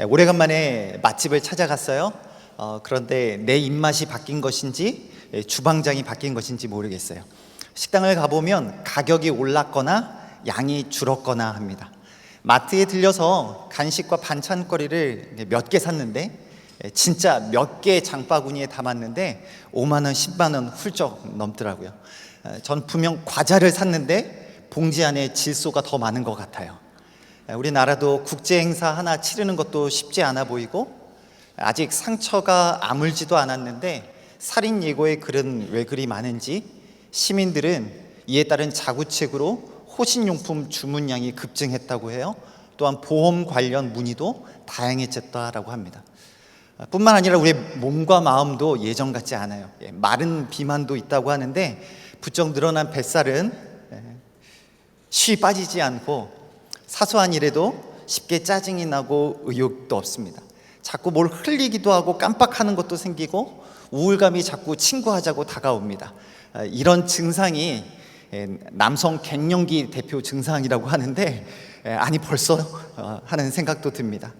오래간만에 맛집을 찾아갔어요. 그런데 내 입맛이 바뀐 것인지 주방장이 바뀐 것인지 모르겠어요. 식당을 가보면 가격이 올랐거나 양이 줄었거나 합니다. 마트에 들려서 간식과 반찬거리를 몇 개 샀는데 진짜 몇 개 장바구니에 담았는데 5만 원, 10만 원 훌쩍 넘더라고요. 전 분명 과자를 샀는데 봉지 안에 질소가 더 많은 것 같아요. 우리나라도 국제 행사 하나 치르는 것도 쉽지 않아 보이고 아직 상처가 아물지도 않았는데 살인 예고의 글은 왜 그리 많은지 시민들은 이에 따른 자구책으로 호신용품 주문량이 급증했다고 해요. 또한 보험 관련 문의도 다양해졌다라고 합니다. 뿐만 아니라 우리의 몸과 마음도 예전 같지 않아요. 마른 비만도 있다고 하는데 부쩍 늘어난 뱃살은 쉬 빠지지 않고 사소한 일에도 쉽게 짜증이 나고 의욕도 없습니다. 자꾸 뭘 흘리기도 하고 깜빡하는 것도 생기고 우울감이 자꾸 친구하자고 다가옵니다. 이런 증상이 남성 갱년기 대표 증상이라고 하는데 아니 벌써 하는 생각도 듭니다.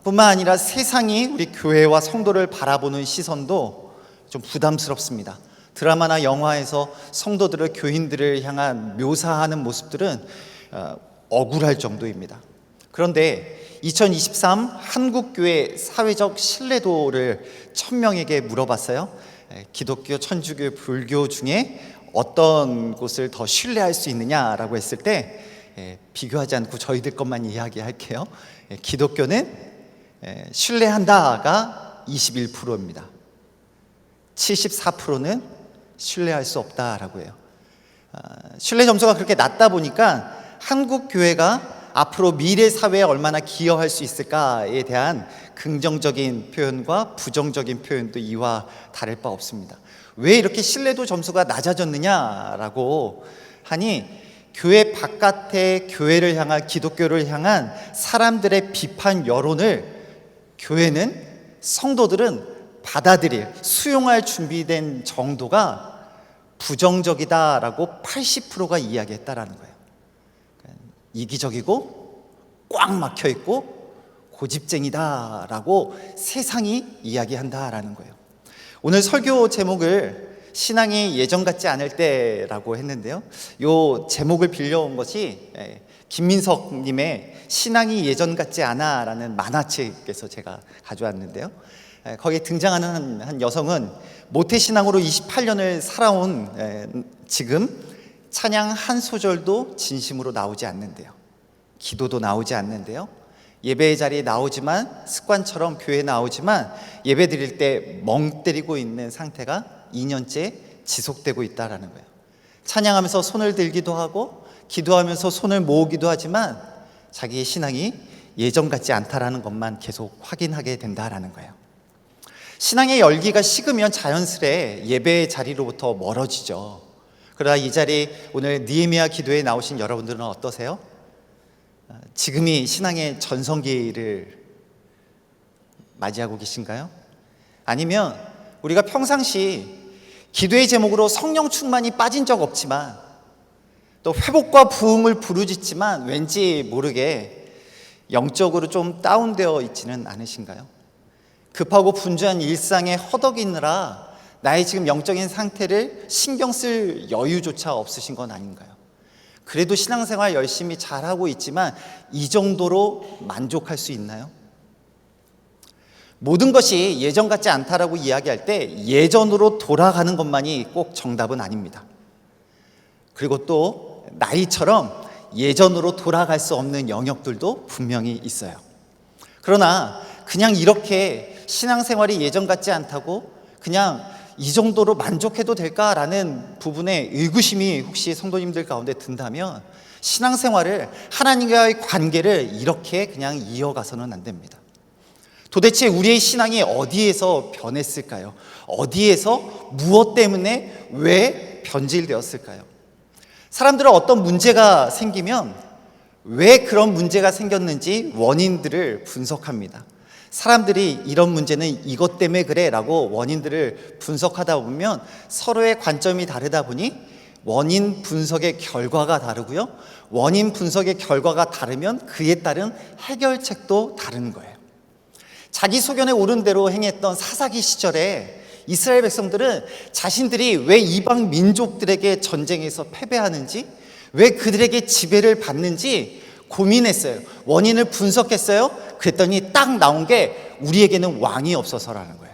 뿐만 아니라 세상이 우리 교회와 성도를 바라보는 시선도 좀 부담스럽습니다. 드라마나 영화에서 성도들을 교인들을 향한 묘사하는 모습들은 억울할 정도입니다. 그런데 2023 한국교회 사회적 신뢰도를 1000명에게 물어봤어요. 기독교, 천주교, 불교 중에 어떤 곳을 더 신뢰할 수 있느냐라고 했을 때 비교하지 않고 저희들 것만 이야기할게요. 기독교는 신뢰한다가 21%입니다. 74%는 신뢰할 수 없다라고 해요. 신뢰 점수가 그렇게 낮다 보니까 한국 교회가 앞으로 미래 사회에 얼마나 기여할 수 있을까에 대한 긍정적인 표현과 부정적인 표현도 이와 다를 바 없습니다. 왜 이렇게 신뢰도 점수가 낮아졌느냐라고 하니 교회 바깥의 교회를 향한 기독교를 향한 사람들의 비판 여론을 교회는 성도들은 받아들일 수용할 준비된 정도가 부정적이다라고 80%가 이야기했다라는 거예요. 이기적이고 꽉 막혀있고 고집쟁이다라고 세상이 이야기한다라는 거예요. 오늘 설교 제목을 신앙이 예전 같지 않을 때라고 했는데요. 이 제목을 빌려온 것이 김민석 님의 신앙이 예전 같지 않아 라는 만화책에서 제가 가져왔는데요. 거기에 등장하는 한 여성은 모태신앙으로 28년을 살아온 지금 찬양 한 소절도 진심으로 나오지 않는데요. 기도도 나오지 않는데요. 예배의 자리에 나오지만 습관처럼 교회에 나오지만 예배 드릴 때 멍 때리고 있는 상태가 2년째 지속되고 있다는 거예요. 찬양하면서 손을 들기도 하고 기도하면서 손을 모으기도 하지만 자기의 신앙이 예전 같지 않다라는 것만 계속 확인하게 된다는 거예요. 신앙의 열기가 식으면 자연스레 예배의 자리로부터 멀어지죠. 그러나 이 자리 오늘 느헤미야 기도에 나오신 여러분들은 어떠세요? 지금이 신앙의 전성기를 맞이하고 계신가요? 아니면 우리가 평상시 기도의 제목으로 성령 충만이 빠진 적 없지만 또 회복과 부흥을 부르짖지만 왠지 모르게 영적으로 좀 다운되어 있지는 않으신가요? 급하고 분주한 일상에 허덕이느라 나의 지금 영적인 상태를 신경 쓸 여유조차 없으신 건 아닌가요? 그래도 신앙생활 열심히 잘하고 있지만 이 정도로 만족할 수 있나요? 모든 것이 예전 같지 않다라고 이야기할 때 예전으로 돌아가는 것만이 꼭 정답은 아닙니다. 그리고 또 나이처럼 예전으로 돌아갈 수 없는 영역들도 분명히 있어요. 그러나 그냥 이렇게 신앙생활이 예전 같지 않다고 그냥 이 정도로 만족해도 될까라는 부분에 의구심이 혹시 성도님들 가운데 든다면 신앙생활을 하나님과의 관계를 이렇게 그냥 이어가서는 안 됩니다. 도대체 우리의 신앙이 어디에서 변했을까요? 어디에서 무엇 때문에 왜 변질되었을까요? 사람들은 어떤 문제가 생기면 왜 그런 문제가 생겼는지 원인들을 분석합니다. 사람들이 이런 문제는 이것 때문에 그래 라고 원인들을 분석하다 보면 서로의 관점이 다르다 보니 원인 분석의 결과가 다르고요. 원인 분석의 결과가 다르면 그에 따른 해결책도 다른 거예요. 자기 소견에 오른 대로 행했던 사사기 시절에 이스라엘 백성들은 자신들이 왜 이방 민족들에게 전쟁에서 패배하는지, 왜 그들에게 지배를 받는지 고민했어요. 원인을 분석했어요. 그랬더니 딱 나온 게 우리에게는 왕이 없어서라는 거예요.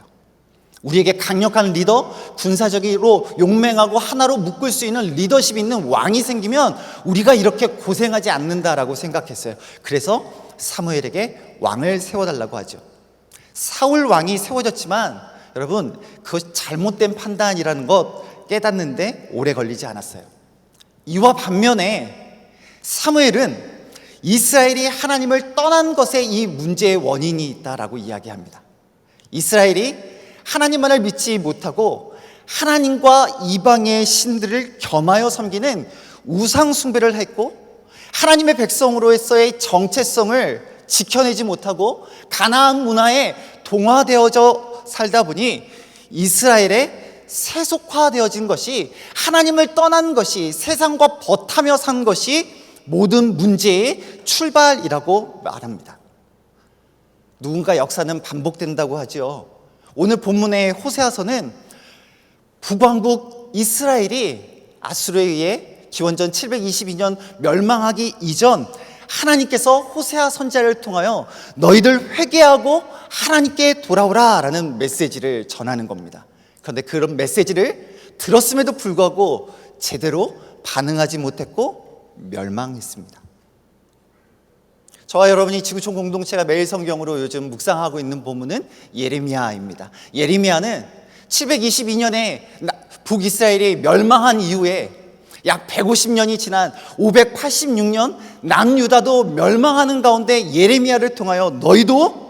우리에게 강력한 리더, 군사적으로 용맹하고 하나로 묶을 수 있는 리더십 있는 왕이 생기면 우리가 이렇게 고생하지 않는다라고 생각했어요. 그래서 사무엘에게 왕을 세워달라고 하죠. 사울 왕이 세워졌지만 여러분, 그것이 잘못된 판단이라는 것 깨닫는데 오래 걸리지 않았어요. 이와 반면에 사무엘은 이스라엘이 하나님을 떠난 것에 이 문제의 원인이 있다라고 이야기합니다. 이스라엘이 하나님만을 믿지 못하고 하나님과 이방의 신들을 겸하여 섬기는 우상 숭배를 했고, 하나님의 백성으로서의 정체성을 지켜내지 못하고 가나안 문화에 동화되어져 살다 보니 이스라엘의 세속화되어진 것이, 하나님을 떠난 것이, 세상과 벗하며 산 것이 모든 문제의 출발이라고 말합니다. 누군가 역사는 반복된다고 하죠. 오늘 본문의 호세아서는 북왕국 이스라엘이 아수르에 의해 기원전 722년 멸망하기 이전 하나님께서 호세아 선지자를 통하여 너희들 회개하고 하나님께 돌아오라 라는 메시지를 전하는 겁니다. 그런데 그런 메시지를 들었음에도 불구하고 제대로 반응하지 못했고 멸망했습니다. 저와 여러분이 지구촌 공동체가 매일 성경으로 요즘 묵상하고 있는 본문은 예레미야입니다. 예레미야는 722년에 북이스라엘이 멸망한 이후에 약 150년이 지난 586년 남유다도 멸망하는 가운데 예레미야를 통하여 너희도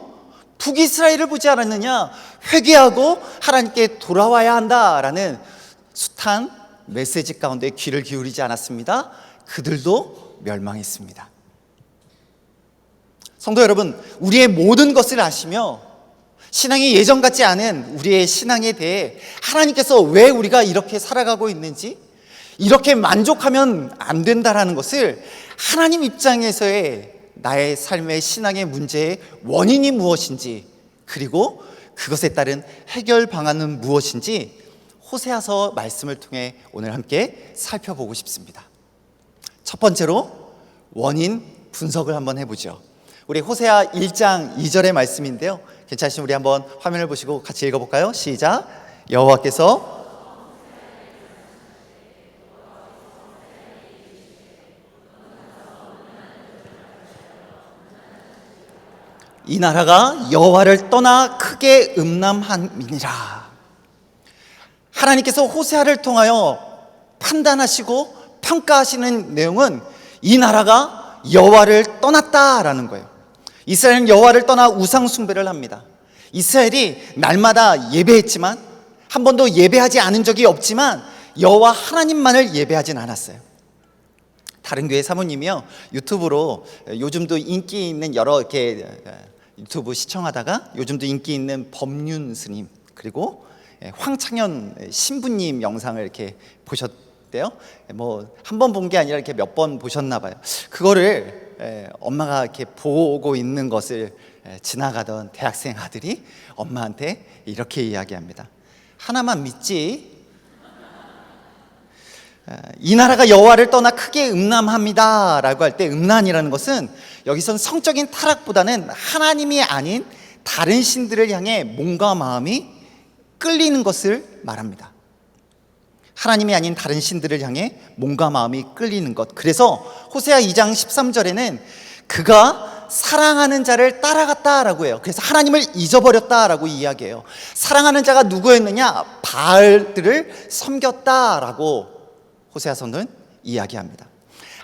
북이스라엘을 보지 않았느냐, 회개하고 하나님께 돌아와야 한다라는 숱한 메시지 가운데 귀를 기울이지 않았습니다. 그들도 멸망했습니다. 성도 여러분, 우리의 모든 것을 아시며 신앙이 예전 같지 않은 우리의 신앙에 대해 하나님께서 왜 우리가 이렇게 살아가고 있는지, 이렇게 만족하면 안 된다라는 것을, 하나님 입장에서의 나의 삶의 신앙의 문제의 원인이 무엇인지, 그리고 그것에 따른 해결 방안은 무엇인지 호세아서 말씀을 통해 오늘 함께 살펴보고 싶습니다. 첫 번째로 원인 분석을 한번 해보죠. 우리 호세아 1장 2절의 말씀인데요, 괜찮으시면 우리 한번 화면을 보시고 같이 읽어볼까요? 시작. 여호와께서 이 나라가 여호와를 떠나 크게 음란함이니라. 하나님께서 호세아를 통하여 판단하시고 평가하시는 내용은 이 나라가 여호와를 떠났다라는 거예요. 이스라엘은 여호와를 떠나 우상 숭배를 합니다. 이스라엘이 날마다 예배했지만, 한 번도 예배하지 않은 적이 없지만 여호와 하나님만을 예배하진 않았어요. 다른 교회 사모님이요, 유튜브로 요즘도 인기 있는 여러 이렇게 유튜브 시청하다가 요즘도 인기 있는 법륜 스님, 그리고 황창현 신부님 영상을 이렇게 보셨대요. 뭐 한 번 본 게 아니라 이렇게 몇 번 보셨나 봐요. 그거를 엄마가 이렇게 보고 있는 것을 지나가던 대학생 아들이 엄마한테 이렇게 이야기합니다. 하나만 믿지? 이 나라가 여호와를 떠나 크게 음란합니다 라고 할 때, 음란이라는 것은 여기선 성적인 타락보다는 하나님이 아닌 다른 신들을 향해 몸과 마음이 끌리는 것을 말합니다. 하나님이 아닌 다른 신들을 향해 몸과 마음이 끌리는 것. 그래서 호세아 2장 13절에는 그가 사랑하는 자를 따라갔다라고 해요. 그래서 하나님을 잊어버렸다라고 이야기해요. 사랑하는 자가 누구였느냐? 바알들을 섬겼다라고 호세아서는 이야기합니다.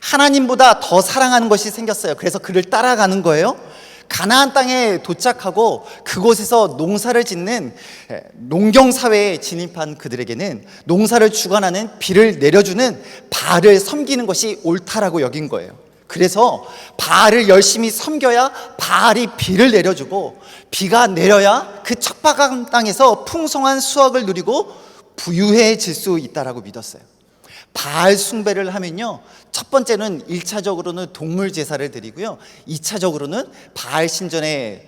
하나님보다 더 사랑하는 것이 생겼어요. 그래서 그를 따라가는 거예요. 가나안 땅에 도착하고 그곳에서 농사를 짓는 농경사회에 진입한 그들에게는 농사를 주관하는 비를 내려주는 바알을 섬기는 것이 옳다라고 여긴 거예요. 그래서 바알을 열심히 섬겨야 바알이 비를 내려주고, 비가 내려야 그 척박한 땅에서 풍성한 수확을 누리고 부유해질 수 있다라고 믿었어요. 바알 숭배를 하면요, 첫 번째는 1차적으로는 동물 제사를 드리고요, 2차적으로는 바알 신전에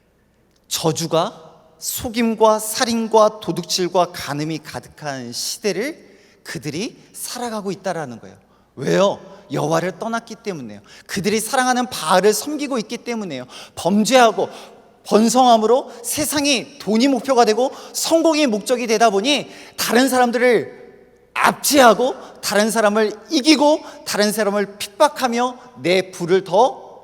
저주가 속임과 살인과 도둑질과 간음이 가득한 시대를 그들이 살아가고 있다라는 거예요. 왜요? 여호와를 떠났기 때문에요. 그들이 사랑하는 바알을 섬기고 있기 때문에요. 범죄하고 번성함으로 세상이 돈이 목표가 되고 성공이 목적이 되다 보니 다른 사람들을 압제하고 다른 사람을 이기고 다른 사람을 핍박하며 내 부를 더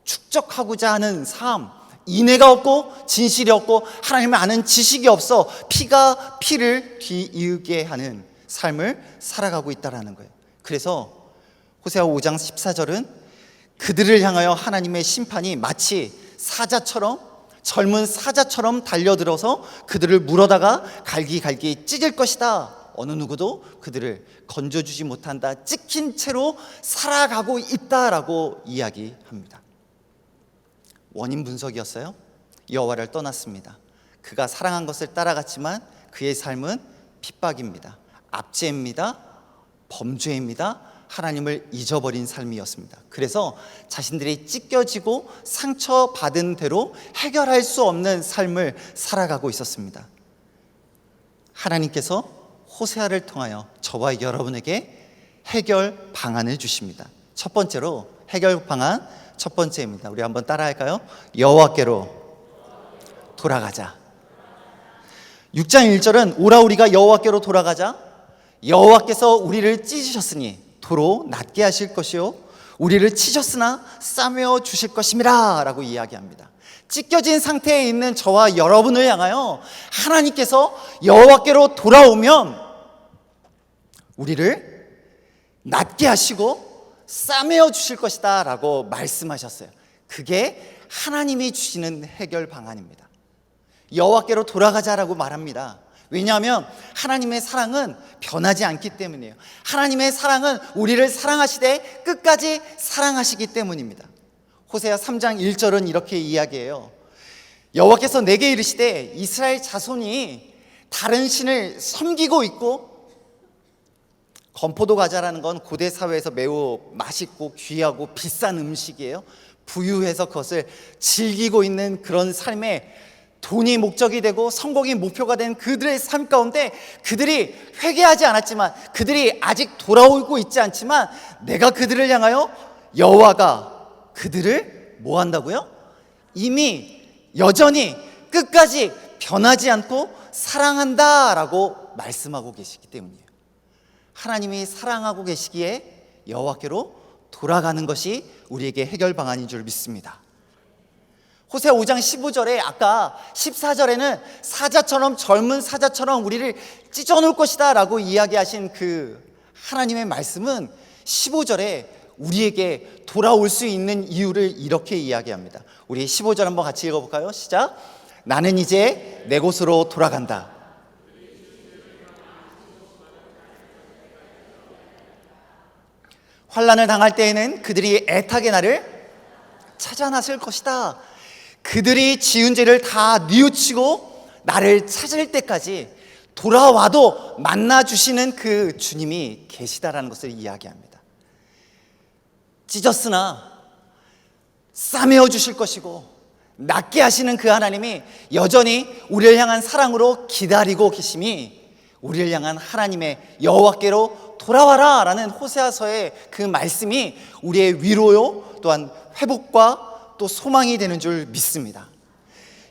축적하고자 하는 삶, 인애가 없고 진실이 없고 하나님을 아는 지식이 없어 피가 피를 뒤이게 하는 삶을 살아가고 있다는 거예요. 그래서 호세아 5장 14절은 그들을 향하여 하나님의 심판이 마치 사자처럼, 젊은 사자처럼 달려들어서 그들을 물어다가 갈기갈기 찢을 것이다. 어느 누구도 그들을 건져주지 못한다. 찍힌 채로 살아가고 있다라고 이야기합니다. 원인 분석이었어요. 여호와를 떠났습니다. 그가 사랑한 것을 따라갔지만 그의 삶은 핍박입니다. 압제입니다. 범죄입니다. 하나님을 잊어버린 삶이었습니다. 그래서 자신들이 찢겨지고 상처받은 대로 해결할 수 없는 삶을 살아가고 있었습니다. 하나님께서 호세아를 통하여 저와 여러분에게 해결 방안을 주십니다. 첫 번째로 해결 방안 첫 번째입니다. 우리 한번 따라할까요? 여호와께로 돌아가자. 6장 1절은 오라 우리가 여호와께로 돌아가자. 여호와께서 우리를 찢으셨으니 도로 낫게 하실 것이요 우리를 치셨으나 싸매어 주실 것임이라 라고 이야기합니다. 찢겨진 상태에 있는 저와 여러분을 향하여 하나님께서 여호와께로 돌아오면 우리를 낫게 하시고 싸매어 주실 것이다 라고 말씀하셨어요. 그게 하나님이 주시는 해결 방안입니다. 여호와께로 돌아가자라고 말합니다. 왜냐하면 하나님의 사랑은 변하지 않기 때문이에요. 하나님의 사랑은 우리를 사랑하시되 끝까지 사랑하시기 때문입니다. 호세아 3장 1절은 이렇게 이야기해요. 여호와께서 내게 이르시되 이스라엘 자손이 다른 신을 섬기고 있고, 건포도 과자라는 건 고대 사회에서 매우 맛있고 귀하고 비싼 음식이에요. 부유해서 그것을 즐기고 있는 그런 삶에 돈이 목적이 되고 성공이 목표가 된 그들의 삶 가운데 그들이 회개하지 않았지만, 그들이 아직 돌아오고 있지 않지만 내가 그들을 향하여 여호와가 그들을 뭐 한다고요? 이미 여전히 끝까지 변하지 않고 사랑한다라고 말씀하고 계시기 때문이에요. 하나님이 사랑하고 계시기에 여호와께로 돌아가는 것이 우리에게 해결 방안인 줄 믿습니다. 호세아 5장 15절에 아까 14절에는 사자처럼, 젊은 사자처럼 우리를 찢어놓을 것이다 라고 이야기하신 그 하나님의 말씀은 15절에 우리에게 돌아올 수 있는 이유를 이렇게 이야기합니다. 우리 15절 한번 같이 읽어볼까요? 시작. 나는 이제 내 곳으로 돌아간다. 환난을 당할 때에는 그들이 애타게 나를 찾아 나설 것이다. 그들이 지은 죄를 다 뉘우치고 나를 찾을 때까지 돌아와도 만나주시는 그 주님이 계시다라는 것을 이야기합니다. 찢었으나 싸매어 주실 것이고 낫게 하시는 그 하나님이 여전히 우리를 향한 사랑으로 기다리고 계심이, 우리를 향한 하나님의 여호와께로 돌아와라 라는 호세아서의 그 말씀이 우리의 위로요 또한 회복과 또 소망이 되는 줄 믿습니다.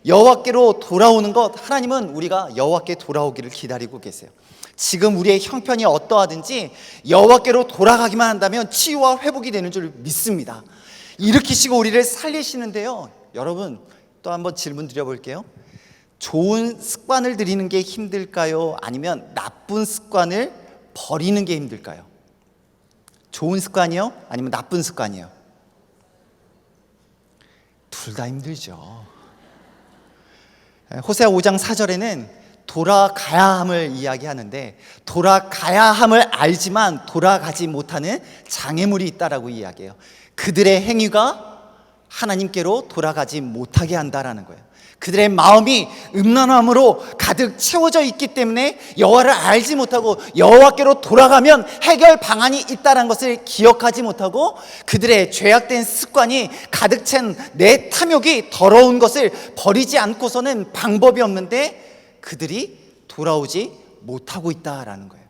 여호와께로 돌아오는 것, 하나님은 우리가 여호와께 돌아오기를 기다리고 계세요. 지금 우리의 형편이 어떠하든지 여호와께로 돌아가기만 한다면 치유와 회복이 되는 줄 믿습니다. 일으키시고 우리를 살리시는데요, 여러분 또 한번 질문 드려볼게요. 좋은 습관을 들이는 게 힘들까요? 아니면 나쁜 습관을 버리는 게 힘들까요? 좋은 습관이요? 아니면 나쁜 습관이요? 둘 다 힘들죠. 호세아 5장 4절에는 돌아가야 함을 이야기하는데, 돌아가야 함을 알지만 돌아가지 못하는 장애물이 있다라고 이야기해요. 그들의 행위가 하나님께로 돌아가지 못하게 한다라는 거예요. 그들의 마음이 음란함으로 가득 채워져 있기 때문에 여호와를 알지 못하고 여호와께로 돌아가면 해결 방안이 있다는 것을 기억하지 못하고 그들의 죄악된 습관이 가득 찬 내 탐욕이 더러운 것을 버리지 않고서는 방법이 없는데 그들이 돌아오지 못하고 있다라는 거예요.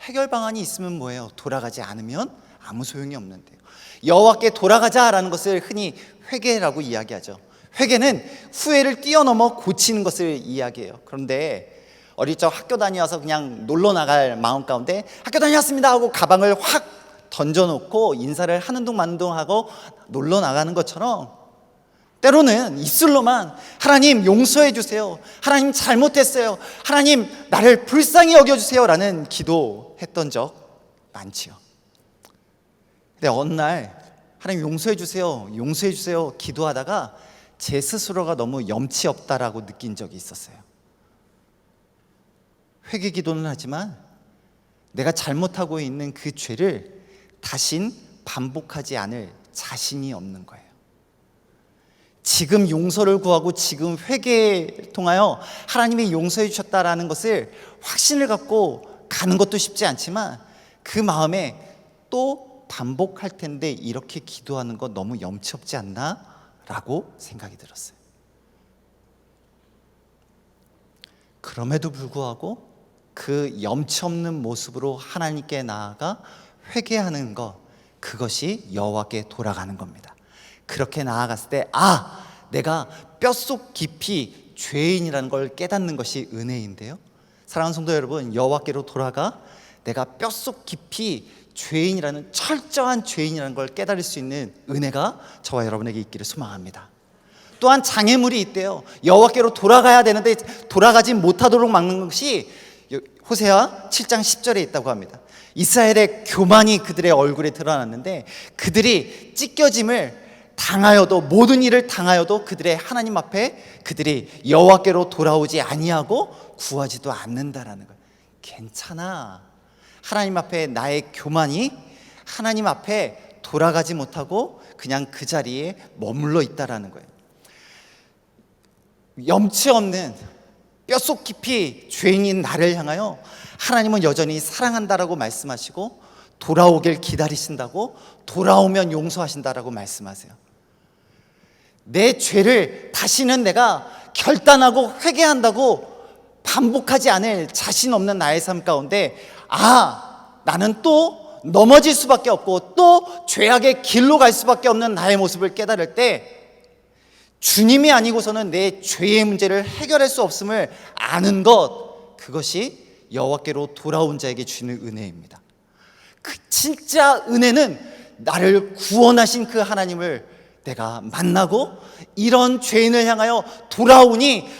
해결 방안이 있으면 뭐예요? 돌아가지 않으면 아무 소용이 없는데요. 여호와께 돌아가자라는 것을 흔히 회개라고 이야기하죠. 회개는 후회를 뛰어넘어 고치는 것을 이야기해요. 그런데 어릴 적 학교 다녀와서 그냥 놀러 나갈 마음 가운데 학교 다녀왔습니다 하고 가방을 확 던져놓고 인사를 하는 둥 마는 둥 하고 놀러 나가는 것처럼 때로는 입술로만 하나님 용서해 주세요, 하나님 잘못했어요, 하나님 나를 불쌍히 여겨주세요 라는 기도했던 적 많지요. 근데 어느 날 하나님 용서해 주세요, 용서해 주세요 기도하다가 제 스스로가 너무 염치 없다라고 느낀 적이 있었어요. 회개 기도는 하지만 내가 잘못하고 있는 그 죄를 다신 반복하지 않을 자신이 없는 거예요. 지금 용서를 구하고 지금 회개를 통하여 하나님이 용서해 주셨다라는 것을 확신을 갖고 가는 것도 쉽지 않지만 그 마음에 또 반복할 텐데 이렇게 기도하는 거 너무 염치 없지 않나? 라고 생각이 들었어요. 그럼에도 불구하고 그 염치 없는 모습으로 하나님께 나아가 회개하는 것, 그것이 여호와께 돌아가는 겁니다. 그렇게 나아갔을 때 내가 뼛속 깊이 죄인이라는 걸 깨닫는 것이 은혜인데요. 사랑하는 성도 여러분, 여호와께로 돌아가 내가 뼛속 깊이 죄인이라는, 철저한 죄인이라는 걸 깨달을 수 있는 은혜가 저와 여러분에게 있기를 소망합니다. 또한 장애물이 있대요. 여호와께로 돌아가야 되는데 돌아가지 못하도록 막는 것이 호세아 7장 10절에 있다고 합니다. 이스라엘의 교만이 그들의 얼굴에 드러났는데 그들이 찢겨짐을 당하여도, 모든 일을 당하여도 그들의 하나님 앞에 그들이 여호와께로 돌아오지 아니하고 구하지도 않는다라는 거예요. 괜찮아, 하나님 앞에 나의 교만이 하나님 앞에 돌아가지 못하고 그냥 그 자리에 머물러 있다라는 거예요. 염치 없는 뼛속 깊이 죄인인 나를 향하여 하나님은 여전히 사랑한다라고 말씀하시고 돌아오길 기다리신다고, 돌아오면 용서하신다라고 말씀하세요. 내 죄를 다시는 내가 결단하고 회개한다고 반복하지 않을 자신 없는 나의 삶 가운데 나는 또 넘어질 수밖에 없고 또 죄악의 길로 갈 수밖에 없는 나의 모습을 깨달을 때 주님이 아니고서는 내 죄의 문제를 해결할 수 없음을 아는 것, 그것이 여호와께로 돌아온 자에게 주는 은혜입니다. 그 진짜 은혜는 나를 구원하신 그 하나님을 내가 만나고 이런 죄인을 향하여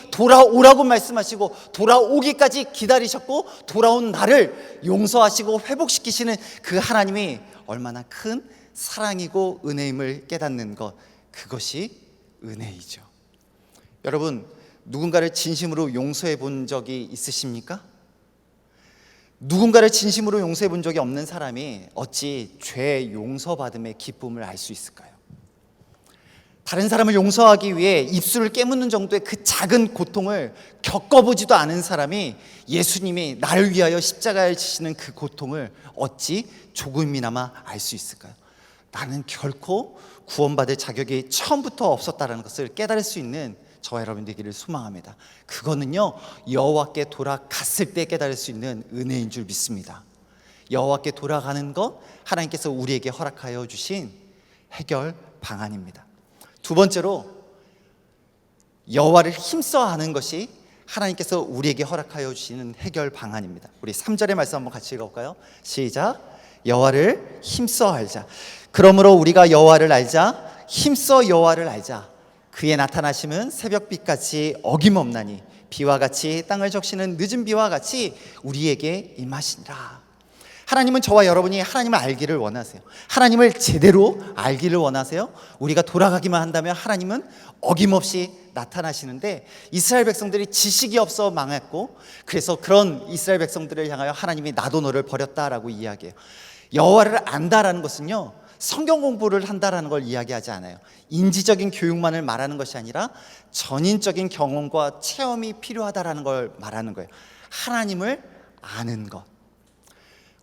돌아오라고 말씀하시고 돌아오기까지 기다리셨고 돌아온 나를 용서하시고 회복시키시는 그 하나님이 얼마나 큰 사랑이고 은혜임을 깨닫는 것, 그것이 은혜이죠. 여러분, 누군가를 진심으로 용서해 본 적이 있으십니까? 누군가를 진심으로 용서해 본 적이 없는 사람이 어찌 죄 용서받음의 기쁨을 알 수 있을까요? 다른 사람을 용서하기 위해 입술을 깨무는 정도의 그 작은 고통을 겪어보지도 않은 사람이 예수님이 나를 위하여 십자가에 지시는 그 고통을 어찌 조금이나마 알 수 있을까요? 나는 결코 구원받을 자격이 처음부터 없었다는 것을 깨달을 수 있는 저와 여러분 되기를 소망합니다. 그거는요, 여호와께 돌아갔을 때 깨달을 수 있는 은혜인 줄 믿습니다. 여호와께 돌아가는 것, 하나님께서 우리에게 허락하여 주신 해결 방안입니다. 두 번째로, 여호와를 힘써 하는 것이 하나님께서 우리에게 허락하여 주시는 해결 방안입니다. 우리 3절의 말씀 한번 같이 읽어볼까요? 시작. 여호와를 힘써 알자. 그러므로 우리가 여호와를 알자. 힘써 여호와를 알자. 그의 나타나심은 새벽빛같이 어김없나니 비와 같이 땅을 적시는 늦은 비와 같이 우리에게 임하시니라. 하나님은 저와 여러분이 하나님을 알기를 원하세요. 하나님을 제대로 알기를 원하세요. 우리가 돌아가기만 한다면 하나님은 어김없이 나타나시는데, 이스라엘 백성들이 지식이 없어 망했고, 그래서 그런 이스라엘 백성들을 향하여 하나님이 나도 너를 버렸다라고 이야기해요. 여호와를 안다라는 것은요, 성경 공부를 한다라는 걸 이야기하지 않아요. 인지적인 교육만을 말하는 것이 아니라 전인적인 경험과 체험이 필요하다라는 걸 말하는 거예요. 하나님을 아는 것.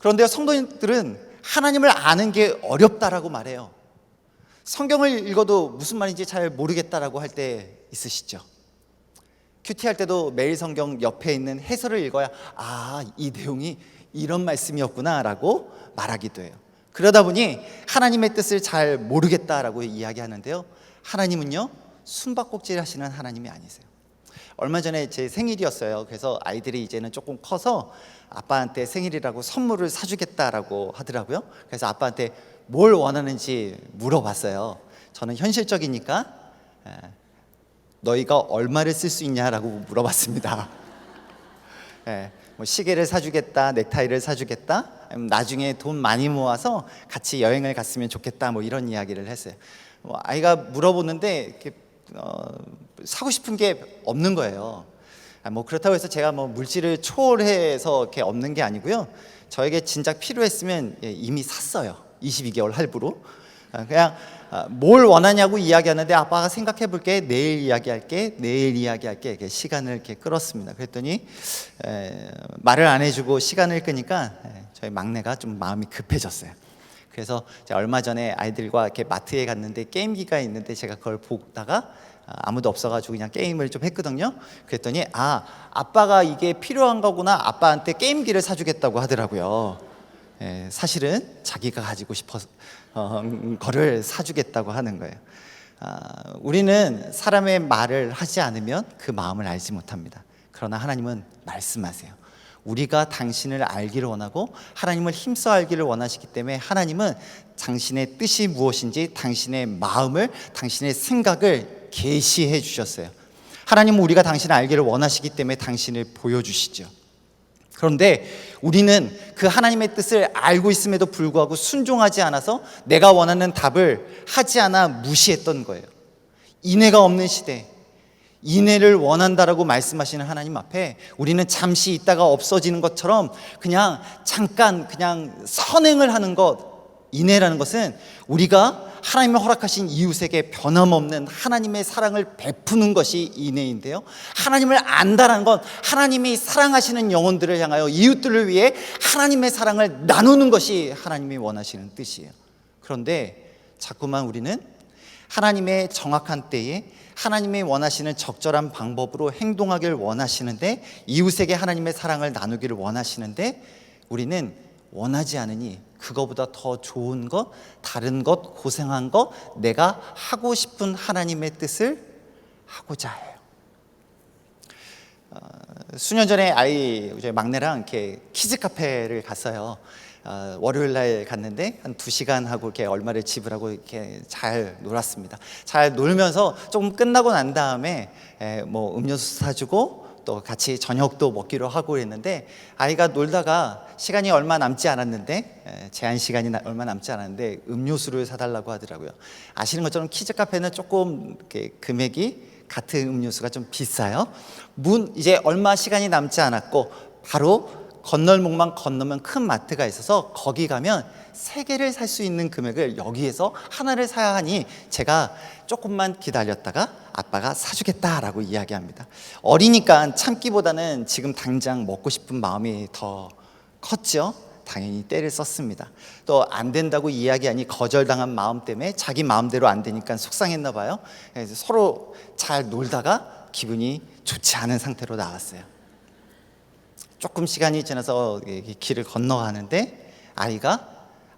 그런데 성도님들은 하나님을 아는 게 어렵다라고 말해요. 성경을 읽어도 무슨 말인지 잘 모르겠다라고 할 때 있으시죠? 큐티할 때도 매일 성경 옆에 있는 해설을 읽어야 이 내용이 이런 말씀이었구나 라고 말하기도 해요. 그러다 보니 하나님의 뜻을 잘 모르겠다라고 이야기하는데요, 하나님은요 숨바꼭질 하시는 하나님이 아니세요. 얼마 전에 제 생일이었어요. 그래서 아이들이 이제는 조금 커서 아빠한테 생일이라고 선물을 사주겠다라고 하더라고요. 그래서 아빠한테 뭘 원하는지 물어봤어요. 저는 현실적이니까 너희가 얼마를 쓸 수 있냐라고 물어봤습니다. 뭐 시계를 사주겠다, 넥타이를 사주겠다, 나중에 돈 많이 모아서 같이 여행을 갔으면 좋겠다, 뭐 이런 이야기를 했어요. 아이가 물어보는데 이렇게 사고 싶은 게 없는 거예요. 뭐 그렇다고 해서 제가 뭐 물질을 초월해서 이렇게 없는 게 아니고요. 저에게 진작 필요했으면 이미 샀어요. 22개월 할부로. 그냥 뭘 원하냐고 이야기하는데 아빠가 생각해 볼게, 내일 이야기할게, 내일 이야기할게, 이렇게 시간을 이렇게 끌었습니다. 그랬더니 말을 안 해주고 시간을 끄니까 저희 막내가 좀 마음이 급해졌어요. 그래서 제가 얼마 전에 아이들과 이렇게 마트에 갔는데 게임기가 있는데 제가 그걸 보다가 아무도 없어가지고 그냥 게임을 좀 했거든요. 그랬더니 아빠가 이게 필요한 거구나, 아빠한테 게임기를 사주겠다고 하더라고요. 사실은 자기가 가지고 싶어서 거를 사주겠다고 하는 거예요. 우리는 사람의 말을 하지 않으면 그 마음을 알지 못합니다. 그러나 하나님은 말씀하세요. 우리가 당신을 알기를 원하고 하나님을 힘써 알기를 원하시기 때문에 하나님은 당신의 뜻이 무엇인지, 당신의 마음을, 당신의 생각을 계시해 주셨어요. 하나님은 우리가 당신을 알기를 원하시기 때문에 당신을 보여주시죠. 그런데 우리는 그 하나님의 뜻을 알고 있음에도 불구하고 순종하지 않아서 내가 원하는 답을 하지 않아 무시했던 거예요. 인애가 없는 시대, 인애를 원한다라고 말씀하시는 하나님 앞에 우리는 잠시 있다가 없어지는 것처럼 그냥 잠깐 그냥 선행을 하는 것, 인애라는 것은 우리가 하나님의 허락하신 이웃에게 변함없는 하나님의 사랑을 베푸는 것이 인애인데요, 하나님을 안다라는 건 하나님이 사랑하시는 영혼들을 향하여 이웃들을 위해 하나님의 사랑을 나누는 것이 하나님이 원하시는 뜻이에요. 그런데 자꾸만 우리는 하나님의 정확한 때에 하나님이 원하시는 적절한 방법으로 행동하기를 원하시는데, 이웃에게 하나님의 사랑을 나누기를 원하시는데 우리는 원하지 않으니 그거보다 더 좋은 것, 다른 것, 고생한 것, 내가 하고 싶은 하나님의 뜻을 하고자 해요. 수년 전에 저희 막내랑 이렇게 키즈 카페를 갔어요. 월요일 날 갔는데 한 2시간 하고 이렇게 얼마를 지불하고 이렇게 잘 놀았습니다. 잘 놀면서 조금 끝나고 난 다음에 뭐 음료수 사주고 또 같이 저녁도 먹기로 하고 그랬는데, 아이가 놀다가 시간이 얼마 남지 않았는데, 제한 시간이 얼마 남지 않았는데 음료수를 사달라고 하더라고요. 아시는 것처럼 키즈 카페는 조금 이렇게 금액이 같은 음료수가 좀 비싸요. 이제 얼마 시간이 남지 않았고 바로 건널목만 건너면 큰 마트가 있어서 거기 가면 3개를 살 수 있는 금액을 여기에서 하나를 사야 하니 제가 조금만 기다렸다가 아빠가 사주겠다라고 이야기합니다. 어리니까 참기보다는 지금 당장 먹고 싶은 마음이 더 컸죠. 당연히 때를 썼습니다. 또 안 된다고 이야기하니 거절당한 마음 때문에 자기 마음대로 안 되니까 속상했나 봐요. 그래서 서로 잘 놀다가 기분이 좋지 않은 상태로 나왔어요. 조금 시간이 지나서 길을 건너가는데 아이가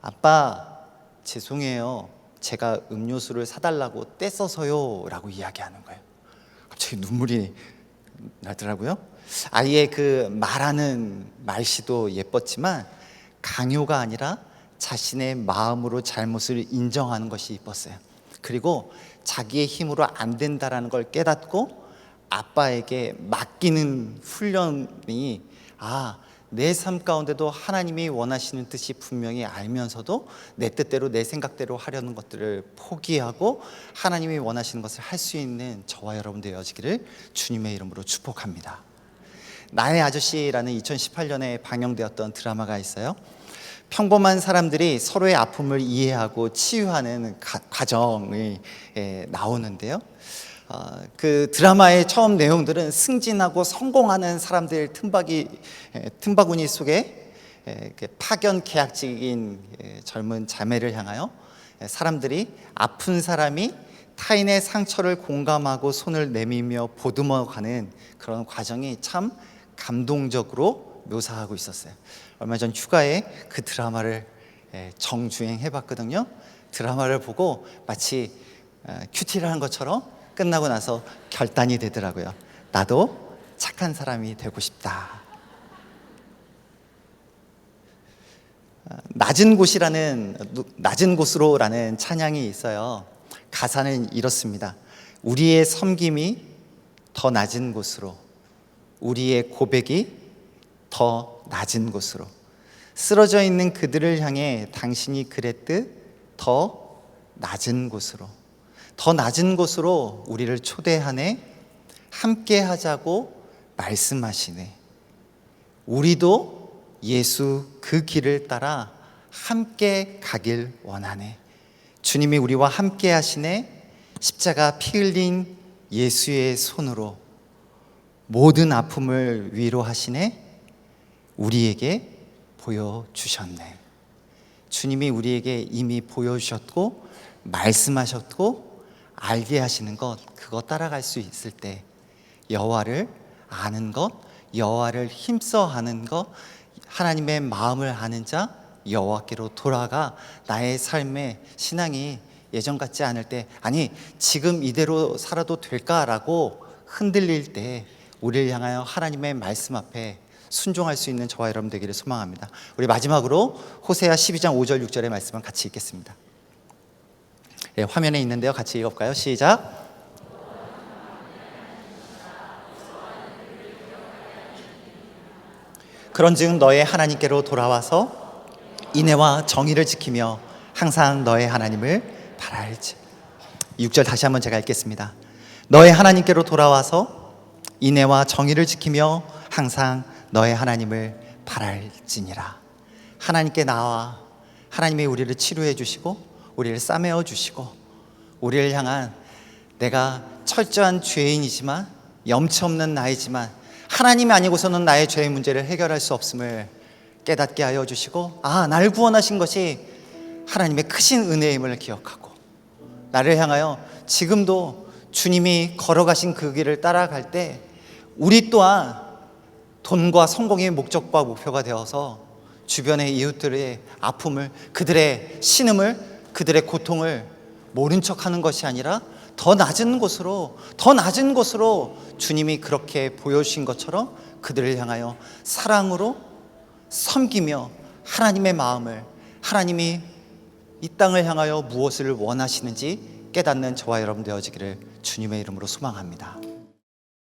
아빠 죄송해요, 제가 음료수를 사달라고 떼써서요 라고 이야기하는 거예요. 갑자기 눈물이 나더라고요. 아이의 그 말하는 말씨도 예뻤지만 강요가 아니라 자신의 마음으로 잘못을 인정하는 것이 이뻤어요. 그리고 자기의 힘으로 안 된다라는 걸 깨닫고 아빠에게 맡기는 훈련이 내 삶 가운데도 하나님이 원하시는 뜻이 분명히 알면서도 내 뜻대로 내 생각대로 하려는 것들을 포기하고 하나님이 원하시는 것을 할 수 있는 저와 여러분 되어지기를 주님의 이름으로 축복합니다. 나의 아저씨라는 2018년에 방영되었던 드라마가 있어요. 평범한 사람들이 서로의 아픔을 이해하고 치유하는 과정이 나오는데요. 그 드라마의 처음 내용들은 승진하고 성공하는 사람들 틈바구니 속에 파견 계약직인 젊은 자매를 향하여 사람들이 아픈 사람이 타인의 상처를 공감하고 손을 내밀며 보듬어가는 그런 과정이 참 감동적으로 묘사하고 있었어요. 얼마 전 휴가에 그 드라마를 정주행해봤거든요. 드라마를 보고 마치 큐티를 한 것처럼 끝나고 나서 결단이 되더라고요. 나도 착한 사람이 되고 싶다. 낮은 곳으로라는 찬양이 있어요. 가사는 이렇습니다. 우리의 섬김이 더 낮은 곳으로, 우리의 고백이 더 낮은 곳으로, 쓰러져 있는 그들을 향해 당신이 그랬듯 더 낮은 곳으로, 더 낮은 곳으로 우리를 초대하네, 함께 하자고 말씀하시네. 우리도 예수 그 길을 따라 함께 가길 원하네. 주님이 우리와 함께 하시네. 십자가 피 흘린 예수의 손으로 모든 아픔을 위로하시네. 우리에게 보여주셨네. 주님이 우리에게 이미 보여주셨고 말씀하셨고 알게 하시는 것, 그거 따라갈 수 있을 때 여호와를 아는 것, 여호와를 힘써 하는 것, 하나님의 마음을 아는 자, 여호와께로 돌아가 나의 삶의 신앙이 예전 같지 않을 때, 아니 지금 이대로 살아도 될까라고 흔들릴 때 우리를 향하여 하나님의 말씀 앞에 순종할 수 있는 저와 여러분 되기를 소망합니다. 우리 마지막으로 호세아 12장 5절 6절의 말씀을 같이 읽겠습니다. 화면에 있는데요, 같이 읽어볼까요? 시작. 그런즉 너의 하나님께로 돌아와서 인애와 정의를 지키며 항상 너의 하나님을 바랄지. 6절 다시 한번 제가 읽겠습니다. 너의 하나님께로 돌아와서 인애와 정의를 지키며 항상 너의 하나님을 바랄지니라. 하나님께 나와 하나님이 우리를 치료해 주시고 우리를 싸매어 주시고 우리를 향한, 내가 철저한 죄인이지만 염치 없는 나이지만 하나님이 아니고서는 나의 죄의 문제를 해결할 수 없음을 깨닫게 하여 주시고, 날 구원하신 것이 하나님의 크신 은혜임을 기억하고 나를 향하여 지금도 주님이 걸어가신 그 길을 따라갈 때 우리 또한 돈과 성공의 목적과 목표가 되어서 주변의 이웃들의 아픔을, 그들의 신음을, 그들의 고통을 모른 척하는 것이 아니라 더 낮은 곳으로 주님이 그렇게 보여주신 것처럼 그들을 향하여 사랑으로 섬기며 하나님의 마음을, 하나님이 이 땅을 향하여 무엇을 원하시는지 깨닫는 저와 여러분 되어지기를 주님의 이름으로 소망합니다.